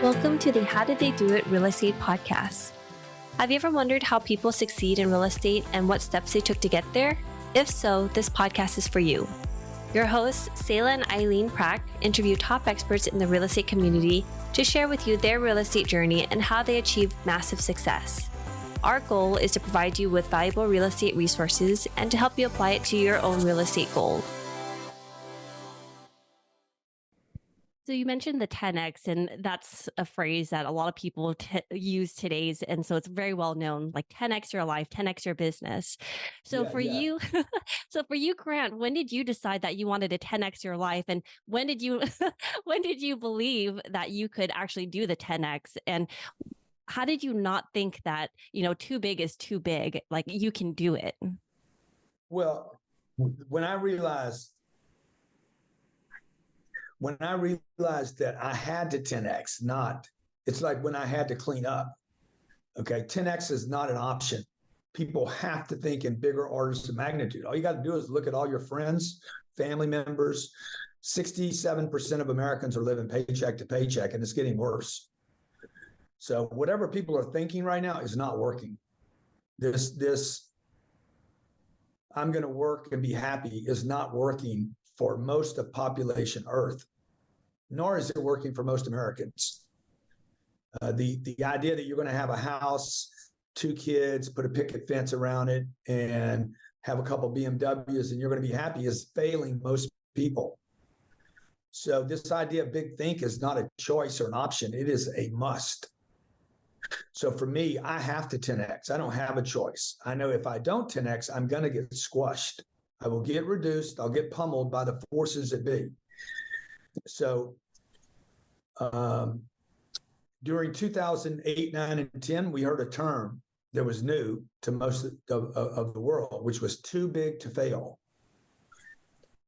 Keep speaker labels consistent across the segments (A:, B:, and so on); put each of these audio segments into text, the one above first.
A: Welcome to the How Did They Do It Real Estate Podcast. Have you ever wondered how people succeed in real estate and what steps they took to get there? If so, this podcast is for you. Your hosts, Sayla and Eileen Prack, interview top experts in the real estate community to share with you their real estate journey and how they achieved massive success. Our goal is to provide you with valuable real estate resources and to help you apply it to your own real estate goal. So you mentioned the 10X, and that's a phrase that a lot of people use today's. And so it's very well known, like 10X your life, 10X your business. So you, so for you, Grant, when did you decide that you wanted to 10X your life? And when did you, when did you believe that you could actually do the 10X? And how did you not think that, too big is too big? Like you can do it?
B: Well, when I realized that I had to 10X, it's like when I had to clean up. Okay, 10X is not an option. People have to think in bigger orders of magnitude. All you got to do is look at all your friends, family members. 67% of Americans are living paycheck to paycheck, and it's getting worse. So whatever people are thinking right now is not working. This I'm going to work and be happy is not working for most of population Earth, nor is it working for most Americans. The idea that you're going to have a house, 2 kids, put a picket fence around it, and have a couple BMWs and you're going to be happy is failing most people. So this idea of big think is not a choice or an option. It is a must. So for me, I have to 10X. I don't have a choice. I know if I don't 10X, I'm going to get squashed. I will get reduced. I'll get pummeled by the forces that be. So during 2008, 9, and 10, we heard a term that was new to most of the world, which was too big to fail.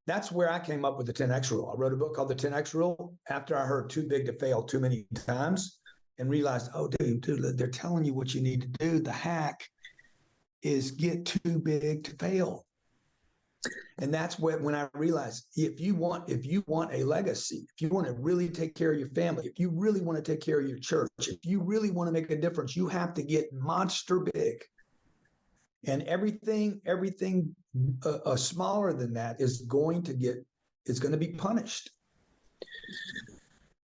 B: That's where I came up with the 10X rule. I wrote a book called The 10X Rule after I heard too big to fail too many times and realized, oh, dude, they're telling you what you need to do. The hack is get too big to fail. And that's when I realized if you want a legacy, if you want to really take care of your family, if you really want to take care of your church, if you really want to make a difference, you have to get monster big. And everything smaller than that is going to be punished.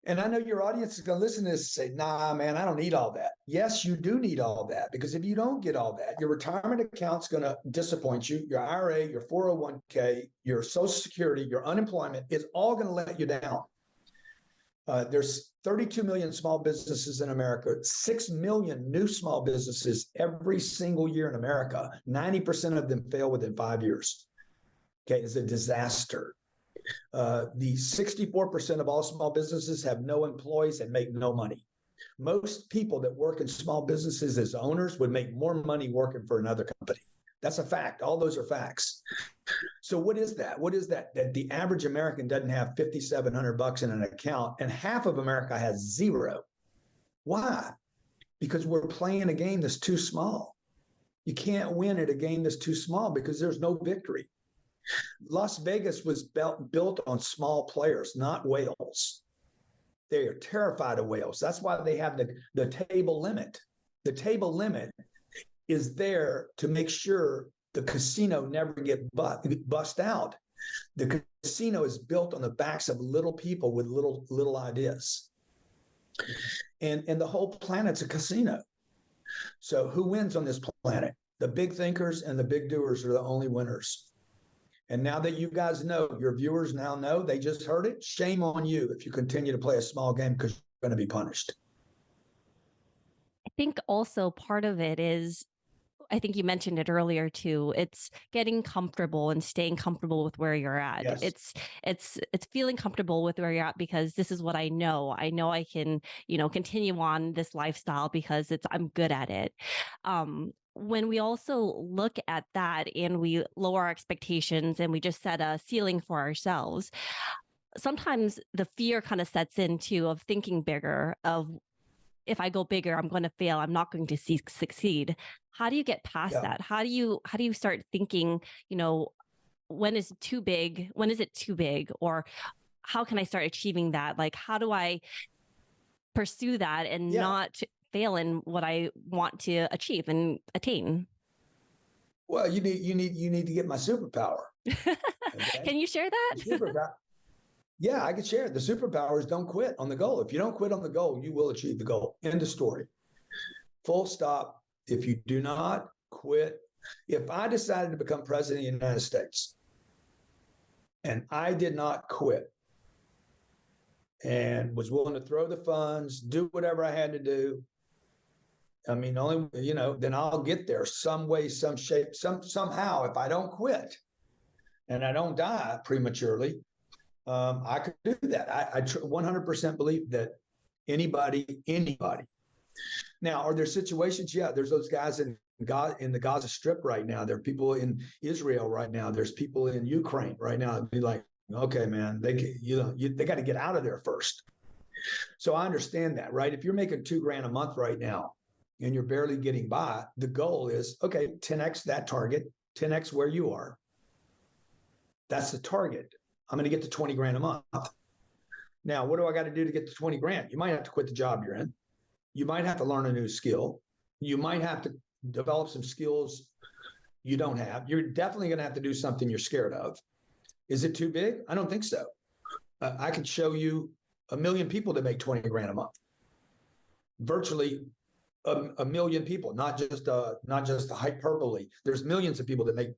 B: And I know your audience is going to listen to this and say, nah, man, I don't need all that. Yes, you do need all that, because if you don't get all that, your retirement account's going to disappoint you. Your IRA, your 401k, your Social Security, your unemployment is all going to let you down. There's 32 million small businesses in America, 6 million new small businesses every single year in America. 90% of them fail within 5 years. Okay, it's a disaster. The 64% of all small businesses have no employees and make no money. Most people that work in small businesses as owners would make more money working for another company. That's a fact. All those are facts. So what is that? That the average American doesn't have $5,700 in an account, and half of America has zero. Why? Because we're playing a game that's too small. You can't win at a game that's too small because there's no victory. Las Vegas was built on small players, not whales. They are terrified of whales. That's why they have the table limit. The table limit is there to make sure the casino never get bust out. The casino is built on the backs of little people with little ideas. And the whole planet's a casino. So who wins on this planet? The big thinkers and the big doers are the only winners. And now that you guys know, your viewers now know, they just heard it, shame on you if you continue to play a small game, because you're going to be punished.
A: I think also part of it is, I think you mentioned it earlier too, it's getting comfortable and staying comfortable with where you're at. Yes. It's feeling comfortable with where you're at because this is what I know. I know I can, continue on this lifestyle because I'm good at it. When we also look at that and we lower our expectations and we just set a ceiling for ourselves, sometimes the fear kind of sets in too of thinking bigger, of if I go bigger, I'm going to fail. I'm not going to succeed. How do you get past that? How do you start thinking, when is it too big? When is it too big? Or how can I start achieving that? Like, how do I pursue that and not fail in what I want to achieve and attain?
B: Well, you need to get my superpower.
A: Okay? Can you share that?
B: Yeah, I can share it. The superpower is don't quit on the goal. If you don't quit on the goal, you will achieve the goal. End of story. Full stop. If you do not quit, if I decided to become president of the United States and I did not quit and was willing to throw the funds, do whatever I had to do, I mean, then I'll get there some way, some shape, somehow. If I don't quit and I don't die prematurely, I could do that. I 100% believe that anybody. Now, are there situations? Yeah, there's those guys in the Gaza Strip right now. There are people in Israel right now. There's people in Ukraine right now. It'd be like, okay, man, they got to get out of there first. So I understand that, right? If you're making $2,000 a month right now and you're barely getting by, the goal is, okay, 10x that target, 10x where you are. That's the target. I'm going to get to $20,000 a month. Now, what do I got to do to get to $20,000? You might have to quit the job you're in. You might have to learn a new skill. You might have to develop some skills you don't have. You're definitely going to have to do something you're scared of. Is it too big? I don't think so. I could show you 1 million people that make $20,000 a month. Virtually a million people, not just the hyperbole. There's millions of people that make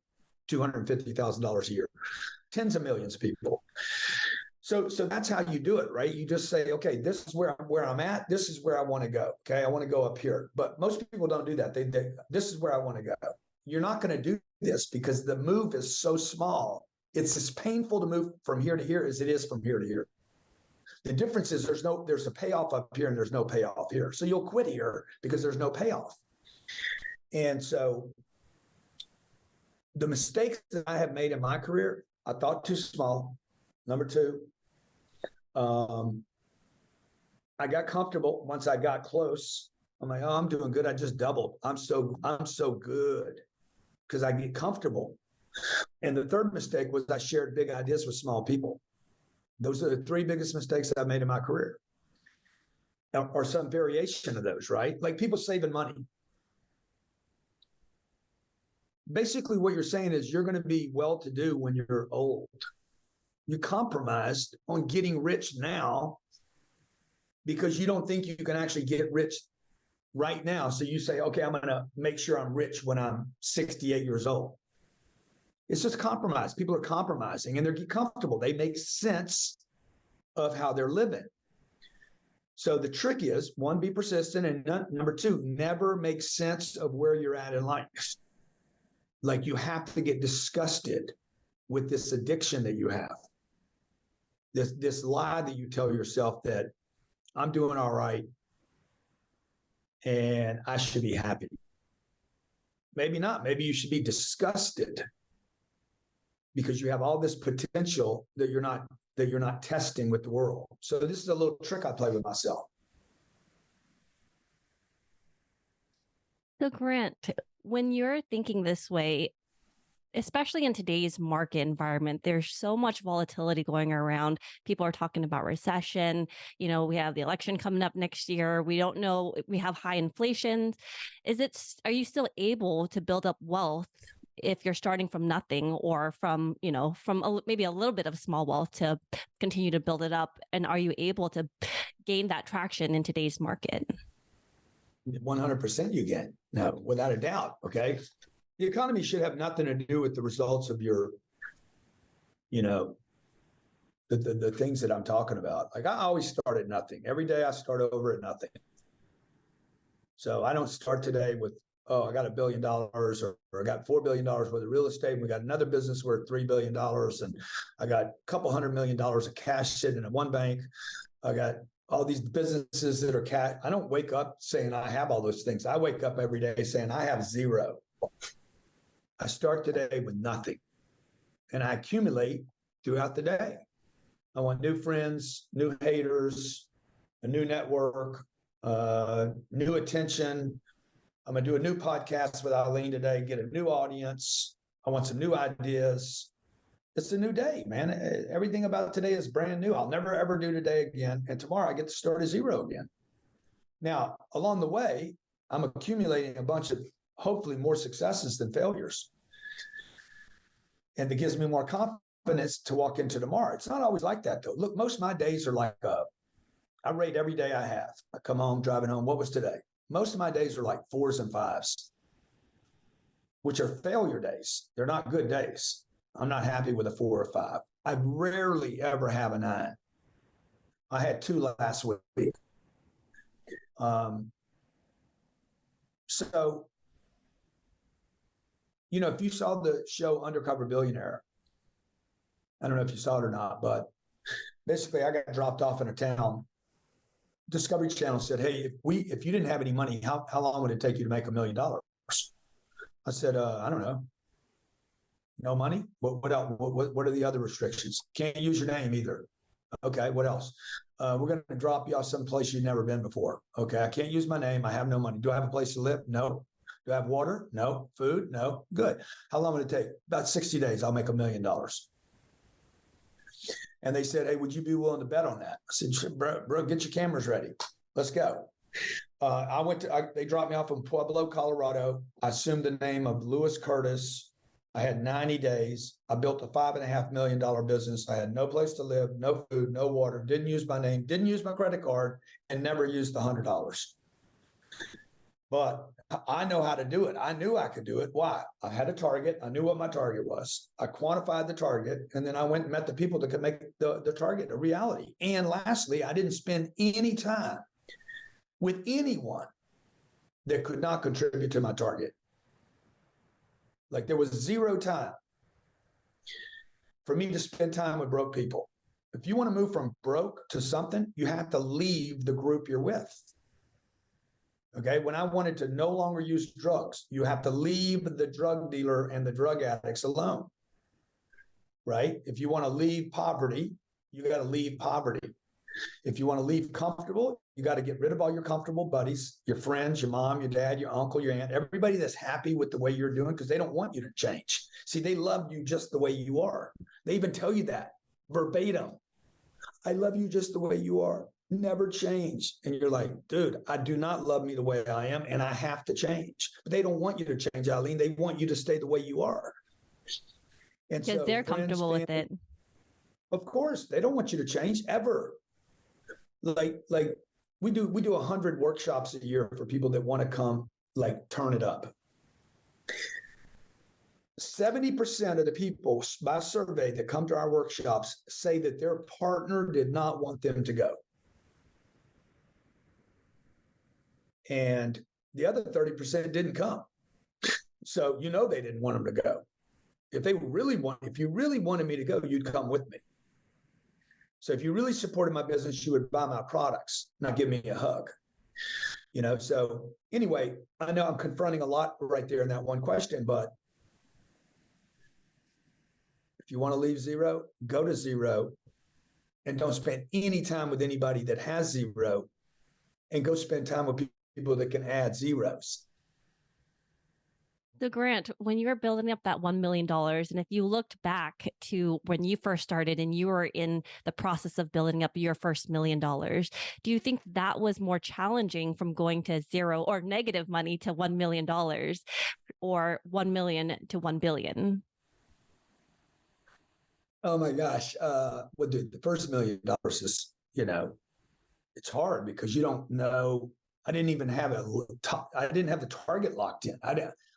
B: $250,000 a year. Tens of millions of people. So that's how you do it, right? You just say, okay, this is where I'm at. This is where I want to go. Okay, I want to go up here. But most people don't do that. This is where I want to go. You're not going to do this because the move is so small. It's as painful to move from here to here as it is from here to here. The difference is there's a payoff up here and there's no payoff here. So you'll quit here because there's no payoff. And so the mistakes that I have made in my career, I thought too small. Number two, I got comfortable once I got close. I'm like, oh, I'm doing good. I just doubled. I'm so good because I get comfortable. And the third mistake was I shared big ideas with small people. Those are the three biggest mistakes that I've made in my career, or some variation of those, right? Like people saving money. Basically, what you're saying is you're going to be well-to-do when you're old. You compromised on getting rich now because you don't think you can actually get rich right now. So you say, okay, I'm going to make sure I'm rich when I'm 68 years old. It's just compromise. People are compromising and they're comfortable. They make sense of how they're living. So the trick is, one, be persistent. And number two, never make sense of where you're at in life. Like you have to get disgusted with this addiction that you have. This lie that you tell yourself that I'm doing all right and I should be happy. Maybe not. Maybe you should be disgusted because you have all this potential that you're not testing with the world. So this is a little trick I play with myself.
A: So Grant, when you're thinking this way, especially in today's market environment, there's so much volatility going around. People are talking about recession. We have the election coming up next year. We don't know. We have high inflation. Are you still able to build up wealth if you're starting from nothing, or from maybe a little bit of small wealth to continue to build it up? And are you able to gain that traction in today's market?
B: 100% you can. No, without a doubt. Okay. The economy should have nothing to do with the results of your, the things that I'm talking about. Like I always start at nothing. Every day I start over at nothing. So I don't start today with, I got $1 billion or I got $4 billion worth of real estate. And we got another business worth $3 billion. And I got a couple $100 million of cash sitting in one bank. I got all these businesses that are cash. I don't wake up saying I have all those things. I wake up every day saying I have zero. I start today with nothing and I accumulate throughout the day. I want new friends, new haters, a new network, new attention. I'm going to do a new podcast with Eileen today, get a new audience. I want some new ideas. It's a new day, man. Everything about today is brand new. I'll never, ever do today again. And tomorrow I get to start at zero again. Now, along the way, I'm accumulating a bunch of hopefully more successes than failures. And it gives me more confidence to walk into tomorrow. It's not always like that, though. Look, most of my days are like, I rate every day I have. I come home, driving home. What was today? Most of my days are like 4s and 5s, which are failure days. They're not good days. I'm not happy with a 4 or 5. I rarely ever have a 9. I had 2 last week. So, you know, if you saw the show Undercover Billionaire, I don't know if you saw it or not, but basically I got dropped off in a town. Discovery Channel said, hey, if you didn't have any money, how long would it take you to make $1 million? I said, I don't know. No money? What else? What are the other restrictions? Can't use your name either. Okay, what else? We're going to drop you off someplace you've never been before. Okay, I can't use my name. I have no money. Do I have a place to live? No. Do I have water? No. Food? No. Good. How long would it take? About 60 days. I'll make $1 million. And they said, hey, would you be willing to bet on that? I said, bro, get your cameras ready. Let's go. They dropped me off in Pueblo, Colorado. I assumed the name of Lewis Curtis. I had 90 days. I built a $5.5 million business. I had no place to live, no food, no water, didn't use my name, didn't use my credit card, and never used the $100. But I know how to do it. I knew I could do it. Why? I had a target. I knew what my target was. I quantified the target, and then I went and met the people that could make the target a reality. And lastly, I didn't spend any time with anyone that could not contribute to my target. Like there was zero time for me to spend time with broke people. If you want to move from broke to something, you have to leave the group you're with. Okay. When I wanted to no longer use drugs, you have to leave the drug dealer and the drug addicts alone. Right? If you want to leave poverty, you got to leave poverty. If you want to leave comfortable, you got to get rid of all your comfortable buddies, your friends, your mom, your dad, your uncle, your aunt, everybody that's happy with the way you're doing because they don't want you to change. See, they love you just the way you are. They even tell you that verbatim. I love you just the way you are. Never change. And you're like, dude, I do not love me the way I am, and I have to change. But they don't want you to change, Eileen. They want you to stay the way you are.
A: And because they're comfortable with it.
B: Of course, they don't want you to change ever. Like we do 100 workshops a year for people that want to come, like turn it up. 70% of the people by survey that come to our workshops say that their partner did not want them to go. And the other 30% didn't come. So, you know, they didn't want them to go. If you really wanted me to go, you'd come with me. So if you really supported my business, you would buy my products, not give me a hug. You know, so anyway, I know I'm confronting a lot right there in that one question, but if you want to leave zero, go to zero and don't spend any time with anybody that has zero, and go spend time with people that can add zeros.
A: So Grant, when you were building up that $1 million, and if you looked back to when you first started and you were in the process of building up your first $1 million, do you think that was more challenging from going to zero or negative money to $1 million or 1 million to 1 billion?
B: Oh my gosh. Well, dude, the first $1 million is, you know, it's hard because you don't know. I didn't even have I didn't have the target locked in.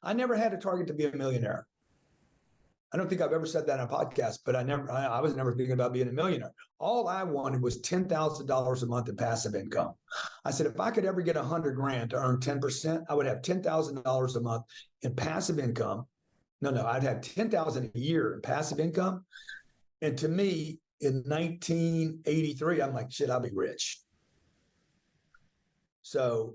B: I never had a target to be a millionaire. I don't think I've ever said that on a podcast, but I was never thinking about being a millionaire. All I wanted was $10,000 a month in passive income. I said, if I could ever get $100,000 to earn 10%, I would have $10,000 a month in passive income. No, I'd have $10,000 a year in passive income. And to me, in 1983, I'm like, shit, I'll be rich. So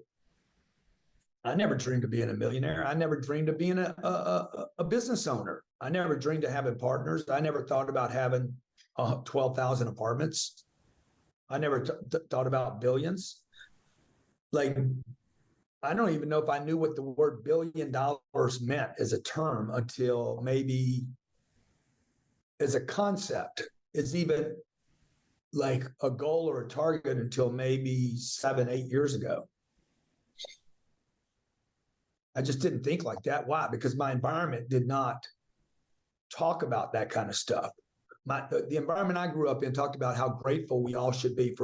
B: I never dreamed of being a millionaire. I never dreamed of being a business owner. I never dreamed of having partners. I never thought about having 12,000 apartments. I never thought about billions. Like, I don't even know if I knew what the word $1 billion meant as a term until maybe as a concept is even like a goal or a target until maybe 7-8 years ago. I just didn't think like that. Why? Because my environment did not talk about that kind of stuff. The environment I grew up in talked about how grateful we all should be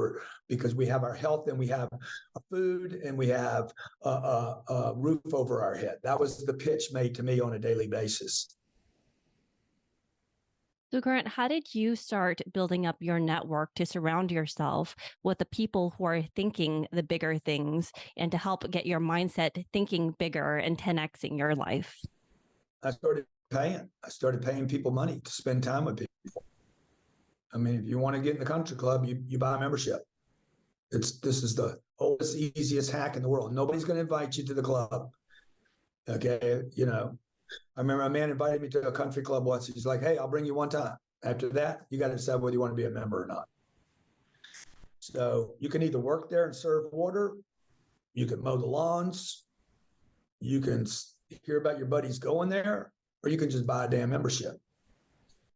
B: because we have our health and we have our food and we have a roof over our head. That was the pitch made to me on a daily basis.
A: So, Grant, how did you start building up your network to surround yourself with the people who are thinking the bigger things and to help get your mindset thinking bigger and 10xing your life?
B: I started paying people money to spend time with people. I mean, if you want to get in the country club, you buy a membership. This is the oldest, easiest hack in the world. Nobody's going to invite you to the club. Okay. I remember a man invited me to a country club once. He's like, hey, I'll bring you one time. After that, you got to decide whether you want to be a member or not. So you can either work there and serve water. You can mow the lawns. You can hear about your buddies going there, or you can just buy a damn membership.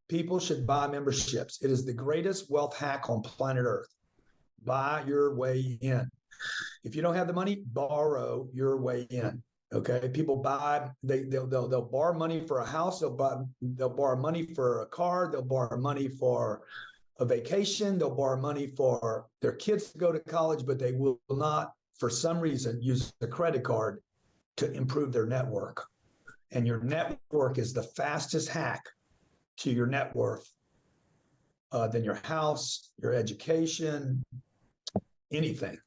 B: People should buy memberships. It is the greatest wealth hack on planet Earth. Buy your way in. If you don't have the money, borrow your way in. Okay, people buy. They'll borrow money for a house. They'll borrow money for a car. They'll borrow money for a vacation. They'll borrow money for their kids to go to college, but they will not, for some reason, use a credit card to improve their network. And your network is the fastest hack to your net worth than your house, your education, anything.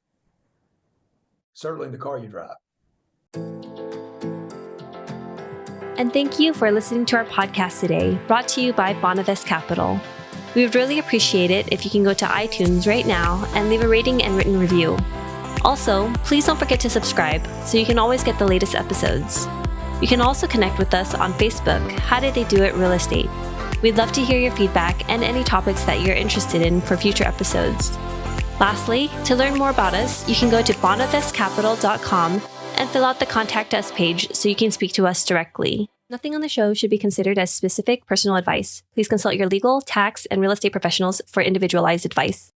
B: Certainly the car you drive.
A: And thank you for listening to our podcast today, brought to you by Bonavest Capital. We would really appreciate it if you can go to iTunes right now and leave a rating and written review. Also, please don't forget to subscribe so you can always get the latest episodes. You can also connect with us on Facebook, How Did They Do It Real Estate. We'd love to hear your feedback and any topics that you're interested in for future episodes. Lastly, to learn more about us, you can go to bonavestcapital.com and fill out the Contact Us page so you can speak to us directly. Nothing on the show should be considered as specific personal advice. Please consult your legal, tax, and real estate professionals for individualized advice.